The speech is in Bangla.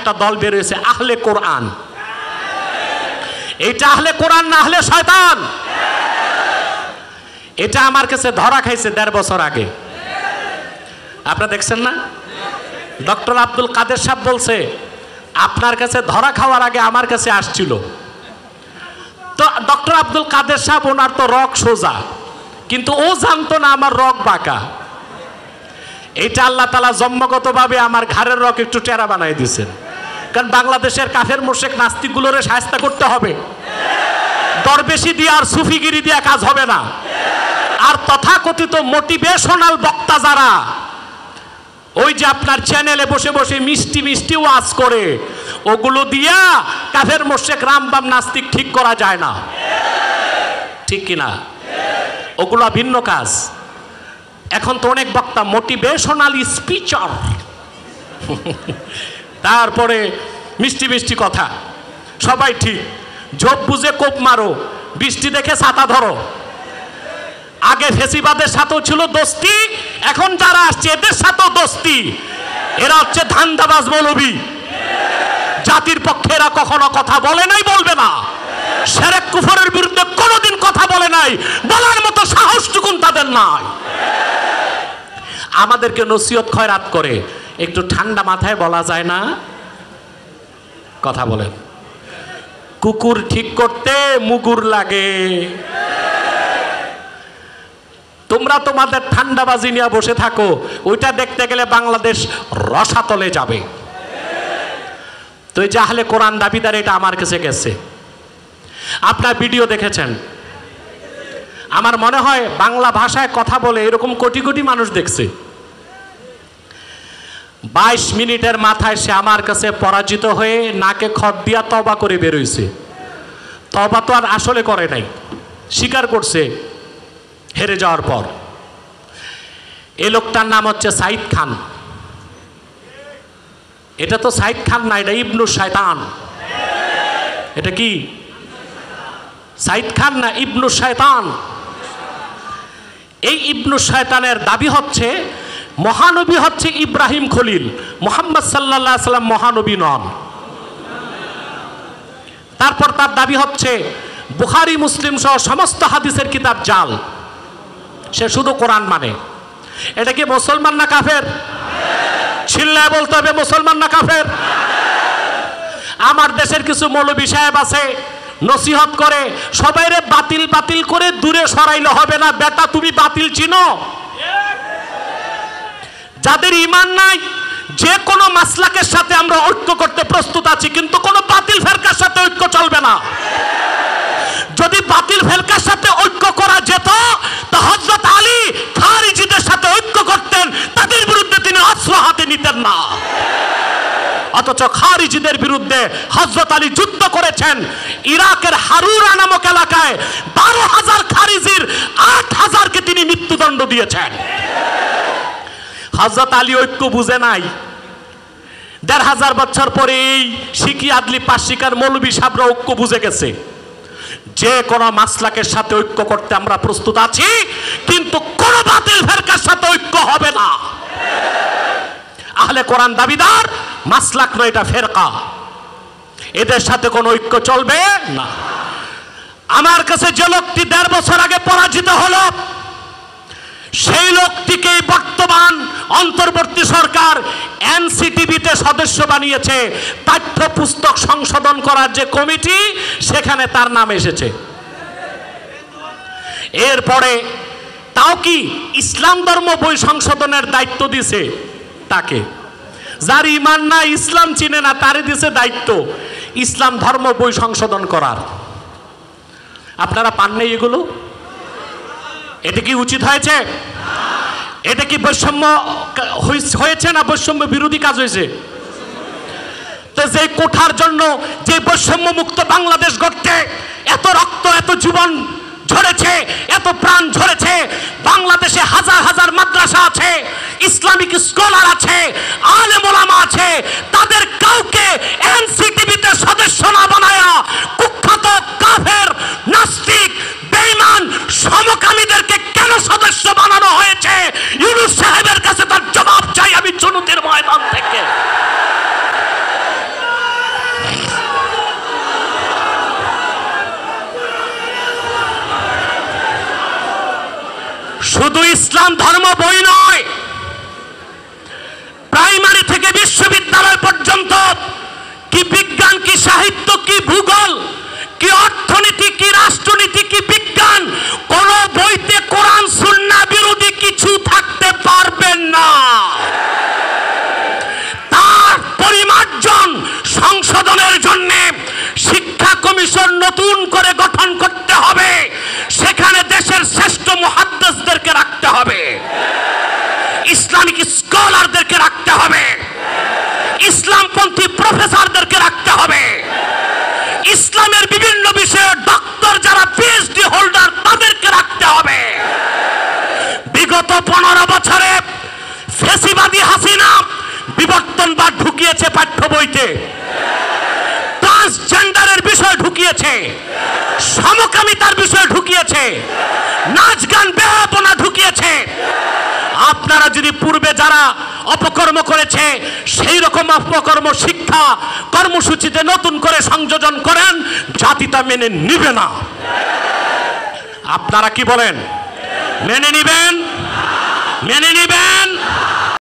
একটা দল বের হয়েছে আহলে কোরআন। এটা আহলে কোরআন না আহলে শয়তান? এটা আমার কাছে ধরা খাইছে 1.5 বছর আগে। আপনারা দেখছেন না? ডক্টর আব্দুল কাদের সাহেব বলছে আপনার কাছে ধরা খাওয়ার আগে আমার কাছে আসছিল। তো ডক্টর আব্দুল কাদের সাহেব ওনার তো রক সোজা, কিন্তু ও জানতো না আমার রক বাঁকা। এটা আল্লাহ তাআলা জন্মগতভাবে আমার ঘাড়ের রক একটু টেরা বানাই দিয়েছেন। কারণ বাংলাদেশের কাফের মুশরিক নাস্তিকগুলোরে শায়েস্তা করতে হবে। দরবেশি দিয়ে আর সুফিগিরি দিয়ে কাজ হবে না। আর তথাকথিত মোটিভেশনাল বক্তা যারা ওই যে আপনার চ্যানেলে বসে বসে মিষ্টি মিষ্টি ওয়াজ করে, ওগুলো দিয়া কাফের মুশরিক রামবাম নাস্তিক ঠিক করা যায় না, ঠিক কিনা? ওগুলো ভিন্ন কাজ। এখন তো অনেক বক্তা মোটিভেশনাল স্পিচার, তারপরে মিষ্টি মিষ্টি কথা, সবাই ঠিক, ঝোপ বুঝে কোপ মারো, বৃষ্টি দেখে ছাতা ধরো। আগে ফেসিবাদের সাথেও ছিল দোস্তি, এখন যারা আসছে এদের সাথেও দোস্তি। এরা হচ্ছে ধান্দাবাজ মৌলবী। জাতির পক্ষে এরা কখনো কথা বলে নাই, বলবে না। শিরক কুফরের বিরুদ্ধে কোনোদিন কথা বলে নাই, বলার মতো সাহসটুকুন তাদের নাই। আমাদেরকে নসিহত খয়রাত করে, একটু ঠান্ডা মাথায় বলা যায় না? কথা বলেন। কুকুর ঠিক করতে মুগুর লাগে। তোমরা তোমাদের ঠান্ডাবাজি নিয়ে বসে থাকো, ওইটা দেখতে গেলে বাংলাদেশ রসাতলে যাবে। তো এই যে আহলে কোরআন দাবিদার, এটা আমার কাছে গেছে। আপনার ভিডিও দেখেছেন, আমার মনে হয় বাংলা ভাষায় কথা বলে এরকম কোটি কোটি মানুষ দেখছে। 22 মিনিটের মাথায় সে আমার কাছে পরাজিত হয়ে নাকে খত দিয়া তওবা করে বেরোইছে। তওবা তো আর আসলে করে নাই, স্বীকার করছে হেরে যাওয়ার পর। এই লোকটার নাম হচ্ছে সাইদ খান। এটা তো সাইদ খান না, এটা ইবনু শয়তান। এটা কি সাইদ খান না ইবনু শয়তান? এই ইবনু শয়তানের দাবি হচ্ছে মহানবী হচ্ছে ইব্রাহিম খলিল, মুহাম্মদ সাল্লাল্লাহু আলাইহি সাল্লাম মহানবী নন। তারপর তার দাবি হচ্ছে বুখারী মুসলিম সহ সমস্ত হাদিসের কিতাব জাল, সে শুধু কোরআন মানে। এটা কি মুসলমান না কাফের? চিল্লায় বলতে হবে মুসলমান না কাফের? আমার দেশের কিছু মৌলবী সাহেব আছে, নসিহত করে সবাইরে বাতিল বাতিল করে দূরে সরাইলে হবে না। বেটা তুমি বাতিল চিনো? যাদের ঈমান নাই, যে কোনো মাসলাকের সাথে আমরা ঐক্য করতে প্রস্তুত আছি, কিন্তু কোনো বাতিল ফেরকার সাথে ঐক্য চলবে না। যদি বাতিল ফেরকার সাথে ঐক্য করা যেত, তো হযরত আলী খারিজিদের সাথে ঐক্য করতেন, তাদের বিরুদ্ধে তিনি অস্ত্র হাতে নিতেন না। অথচ খারিজিদের বিরুদ্ধে হযরত আলী যুদ্ধ করেছেন। ইরাকের হারুরা নামক এলাকায় 12,000 খারিজির 8,000কে তিনি মৃত্যুদণ্ড দিয়েছেন। হযরত আলী ঐক্য বুঝে নাই। 1,500 বছর পরে এই শিকি আদলি পাশিকার মৌলবী সাহেবরা ঐক্য বুঝে গেছে। যে কোনো মাসলাকের সাথে ঐক্য করতে আমরা প্রস্তুত আছি, কিন্তু কোন বাতিল ফেরকার সাথে ঐক্য হবে না। আহলে কোরআন দাবিদার মাসলাক নয়, এটা ফেরকা। এদের সাথে কোনো ঐক্য চলবে না। আমার কাছে যে লোকটি 1.5 বছর আগে পরাজিত হলো, সেই লোকটিকে বর্তমান অন্তর্বর্তী সরকার এনসিটিভিতে সদস্য বানিয়েছে। পাঠ্যপুস্তক সংশোধন করার যে কমিটি, সেখানে তার নাম এসেছে। এরপরে তাও কি ইসলাম ধর্ম বই সংশোধনের দায়িত্ব দিছে তাকে। যার ঈমান না, ইসলাম চিনে না, তারে দিছে দায়িত্ব ইসলাম ধর্ম বই সংশোধন করার। আপনারা পান নাই এগুলো? এটা কি উচিত হয়েছে? এটা কি বৈষম্য হয়েছে না বৈষম্য বিরোধী কাজ হয়েছে? তো যে কোঠার জন্য, যে বৈষম্য মুক্ত বাংলাদেশ গড়তে এত রক্ত, এত জীবন ঝরেছে, এত প্রাণ ঝরেছে, বাংলাদেশে হাজার হাজার মাদ্রাসা আছে, ইসলামিক স্কলার আছে, আলেম ওলামা আছে, তাদের কাউকে এনসিটিভিতে সদস্য না বানায়া কুখ্যাত কাফের, নাস্তিক, বেঈমান, সমকামীদেরকে কেন সদস্য বানানো হয়েছে? ইউনূস সাহেবের কাছে তার জবাব চাই আমি জনতার ময়দান থেকে। শুধু ইসলাম ধর্ম বই নয়, প্রাইমারি থেকে বিশ্ববিদ্যালয় পর্যন্ত কি বিজ্ঞান, কি সাহিত্য, কি ভূগোল, কি অর্থনীতি, কি রাষ্ট্রনীতি, কি বিজ্ঞান, কোন বইতে কোরআন সুন্নাহ বিরোধী কিছু থাকতে পারবেন না। তার পরিমার্জন সংশোধনের জন্য শিক্ষা কমিশন নতুন করে গঠন করতে হবে, সেখানে দেশের শ্রেষ্ঠ মুহাদ্দিসদেরকে রাখতে হবে, ইসলামিক স্কলারদেরকে রাখতে হবে, ইসলামপন্থী প্রফেসরদেরকে রাখতে হবে, ইসলামের বিভিন্ন বিষয়ে ডক্টর যারা পিএইচডি হোল্ডার তাদেরকে রাখতে হবে। বিগত 15 বছরে ফ্যাসিবাদী হাসিনা বিবর্তনবাদ ঢুকিয়েছে পাঠ্য বইতে, ট্রান্সজেন্ডারের বিষয় ঢুকিয়েছে, সমকামিতার বিষয় ঢুকিয়েছে, নাচ গান বেহায়াপনা ঢুকিয়েছে। আপনারা যদি পূর্বে যারা অপকর্ম করেছে সেই রকম অপকর্ম শিক্ষা কর্মসূচিতে নতুন করে সংযোজন করেন, জাতি তা মেনে নিবে না। আপনারা কি বলেন? মেনে নিবেন? মেনে নিবেন?